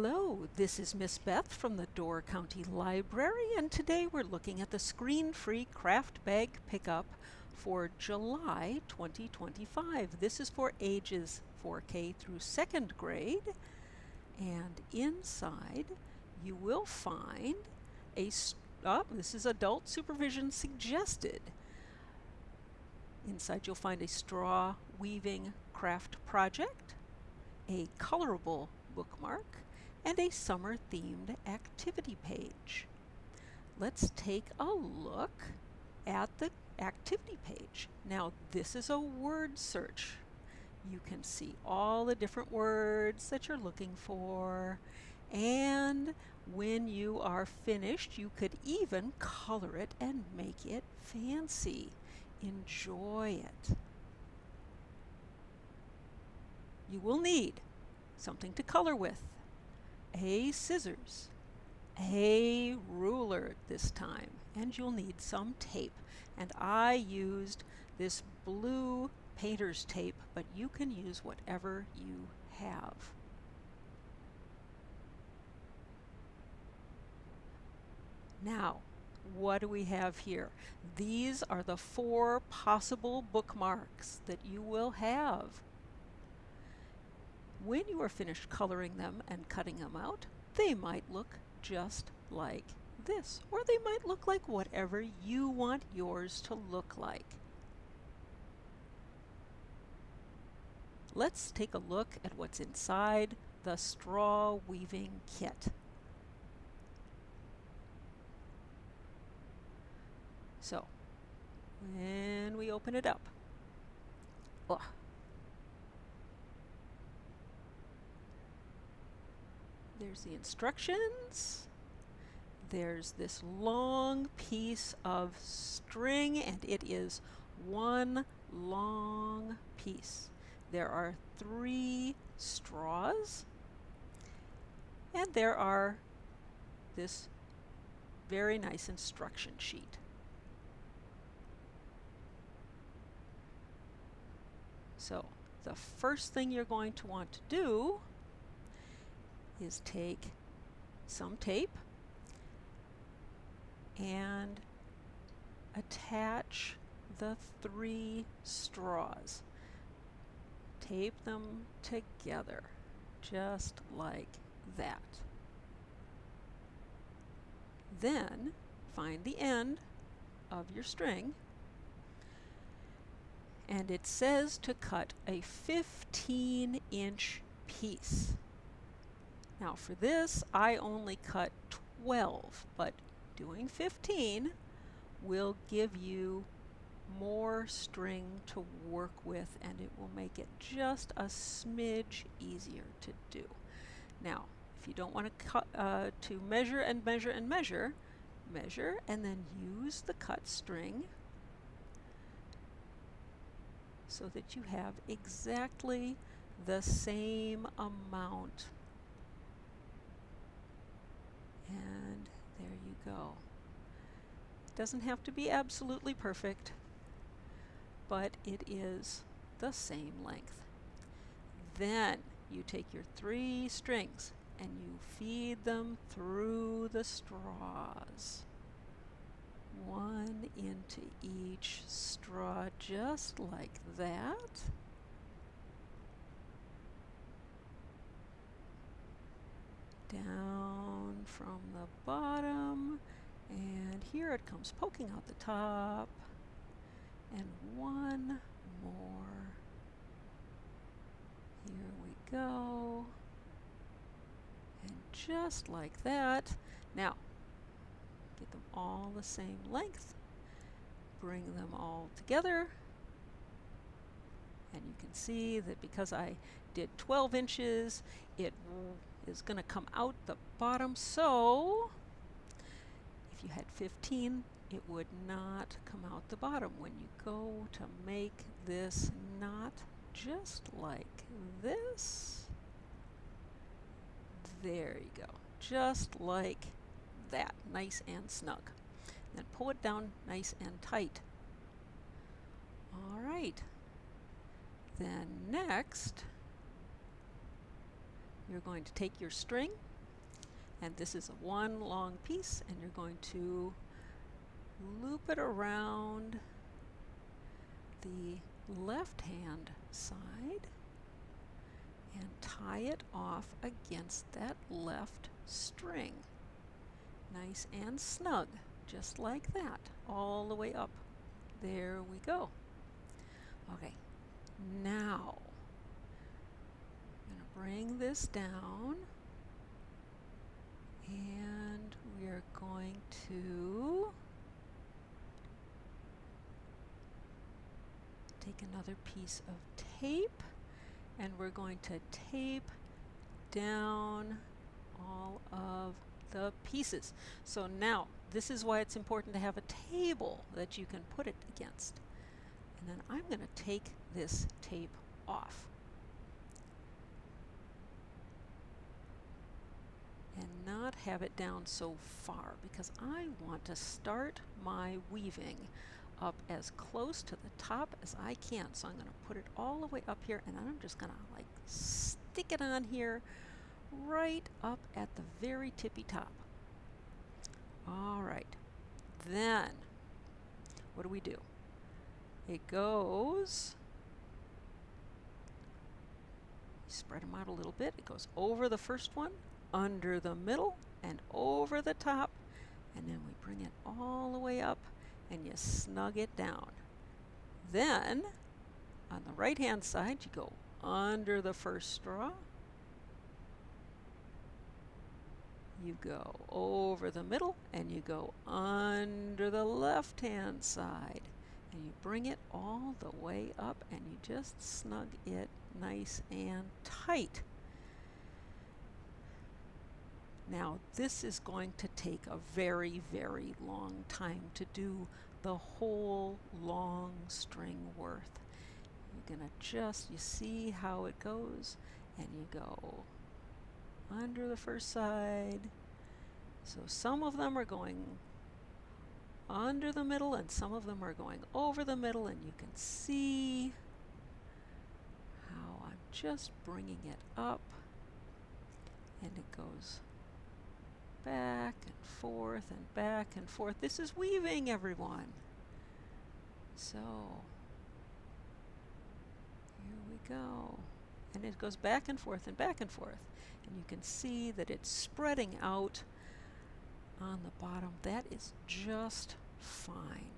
Hello, this is Miss Beth from the Door County Library, and today we're looking at the screen-free craft bag pickup for July 2025. This is for ages 4K through 2nd grade, and inside you will find this is adult supervision suggested. Inside you'll find a straw weaving craft project, a colorable bookmark, and a summer-themed activity page. Let's take a look at the activity page. Now, this is a word search. You can see all the different words that you're looking for, and when you are finished, you could even color it and make it fancy. Enjoy it. You will need something to color with, scissors, a ruler this time, and you'll need some tape. And I used this blue painter's tape, but you can use whatever you have. Now, what do we have here? These are the 4 possible bookmarks that you will have. When you are finished coloring them and cutting them out, they might look just like this, or they might look like whatever you want yours to look like. Let's take a look at what's inside the straw weaving kit. So, when we open it up, there's the instructions. There's this long piece of string, and it is one long piece. There are 3 straws, and there are this very nice instruction sheet. So the first thing you're going to want to do is take some tape and attach the 3 straws. Tape them together, just like that. Then find the end of your string, and it says to cut a 15-inch piece. Now for this, I only cut 12, but doing 15 will give you more string to work with, and it will make it just a smidge easier to do. Now, if you don't want to measure and measure and measure, measure and then use the cut string so that you have exactly the same amount. And there you go. It doesn't have to be absolutely perfect, but it is the same length. Then you take your 3 strings and you feed them through the straws. One into each straw, just like that. Down from the bottom, and here it comes poking out the top, and one more. Here we go, and just like that. Now, get them all the same length, bring them all together, and you can see that because I did 12 inches, it is going to come out the bottom, so if you had 15, it would not come out the bottom. When you go to make this knot just like this, there you go, just like that, nice and snug. Then pull it down nice and tight. All right, then next you're going to take your string And this is one long piece, and you're going to loop it around the left hand side and tie it off against that left string. Nice and snug, just like that, all the way up. There we go. Okay, now I'm going to bring this down, and we're going to take another piece of tape, and we're going to tape down all of the pieces. So now, this is why it's important to have a table that you can put it against. And then I'm going to take this tape off. And not have it down so far, because I want to start my weaving up as close to the top as I can. So I'm going to put it all the way up here, and I'm just going to like stick it on here right up at the very tippy top. All right, then what do? It goes, spread them out a little bit. It goes over the first one, under the middle, and over the top, and then we bring it all the way up and you snug it down. Then on the right hand side you go under the first straw, you go over the middle, and you go under the left hand side, and you bring it all the way up and you just snug it nice and tight. Now this is going to take a very, very long time to do the whole long string worth. You're gonna you see how it goes, and you go under the first side. So some of them are going under the middle and some of them are going over the middle, and you can see how I'm just bringing it up, and it goes back and forth and back and forth. This is weaving, everyone. So here we go. And it goes back and forth and back and forth. And you can see that it's spreading out on the bottom. That is just fine.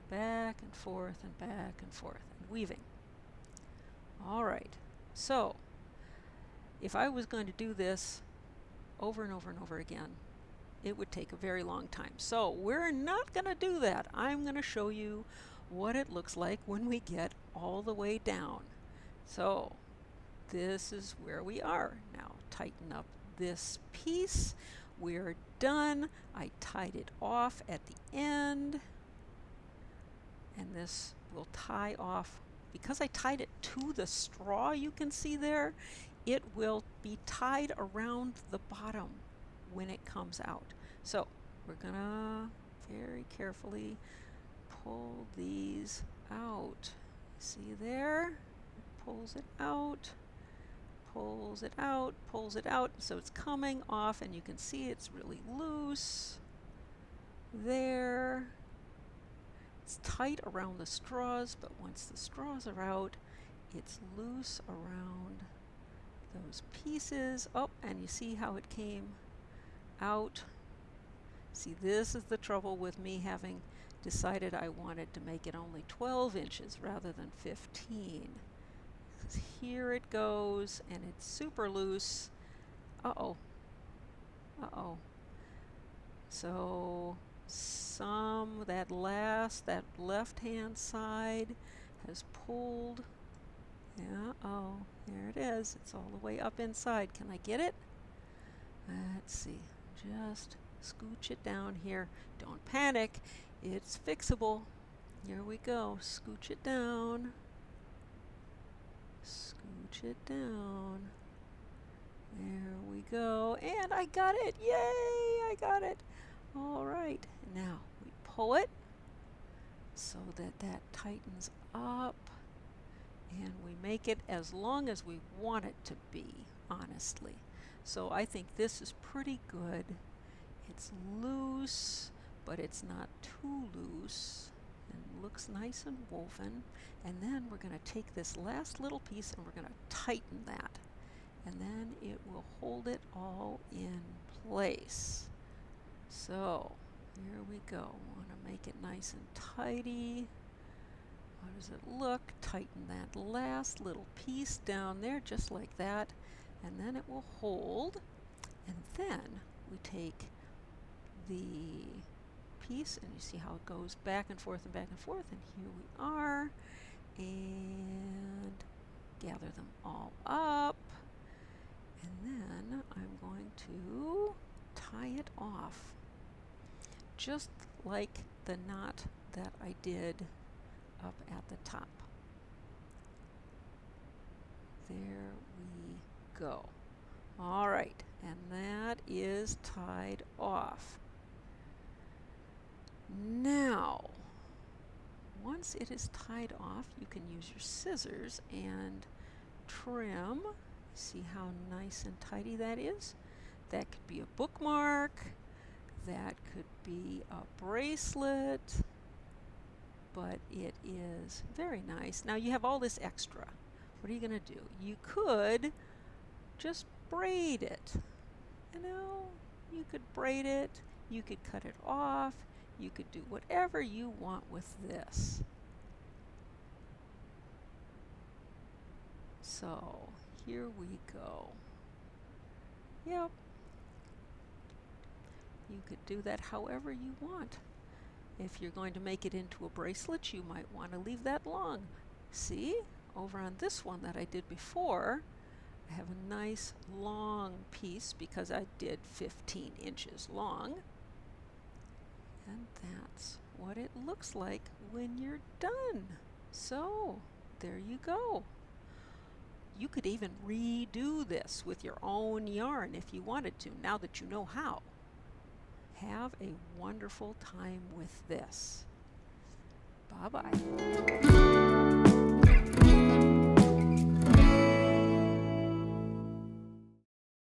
Back and forth and back and forth and weaving. All right. So if I was going to do this over and over and over again, it would take a very long time. So we're not going to do that. I'm going to show you what it looks like when we get all the way down. So this is where we are. Now tighten up this piece. We're done. I tied it off at the end, and this will tie off. Because I tied it to the straw, you can see there, it will be tied around the bottom when it comes out. So we're gonna very carefully pull these out. See there? Pulls it out, pulls it out, pulls it out. So it's coming off, and you can see it's really loose there. It's tight around the straws, but once the straws are out, it's loose around those pieces. Oh, and you see how it came out. See, this is the trouble with me having decided I wanted to make it only 12 inches rather than 15. Here it goes, and it's super loose. Uh-oh. Uh-oh. So that left-hand side has pulled. Yeah, oh, there it is. It's all the way up inside. Can I get it? Let's see. Just scooch it down here. Don't panic. It's fixable. Here we go. Scooch it down. Scooch it down. There we go. And I got it. Yay! I got it. All right. Now we pull it so that that tightens up, and we make it as long as we want it to be, honestly. So I think this is pretty good. It's loose, but it's not too loose, and looks nice and woven. And then we're going to take this last little piece and we're going to tighten that. And then it will hold it all in place. So here we go. Want to make it nice and tidy. How does it look? Tighten that last little piece down there just like that, and then it will hold. And then we take the piece, and you see how it goes back and forth, and here we are, and gather them all up, and then I'm going to tie it off just like the knot that I did up at the top. There we go. All right, and that is tied off. Now, once it is tied off, you can use your scissors and trim. See how nice and tidy that is? That could be a bookmark. That could be a bracelet. But it is very nice. Now you have all this extra. What are you going to do? You could just braid it. You know, you could braid it. You could cut it off. You could do whatever you want with this. So here we go. Yep. You could do that however you want. If you're going to make it into a bracelet, you might want to leave that long. See, over on this one that I did before, I have a nice long piece because I did 15 inches long. And that's what it looks like when you're done. So, there you go. You could even redo this with your own yarn if you wanted to, now that you know how. Have a wonderful time with this. Bye-bye.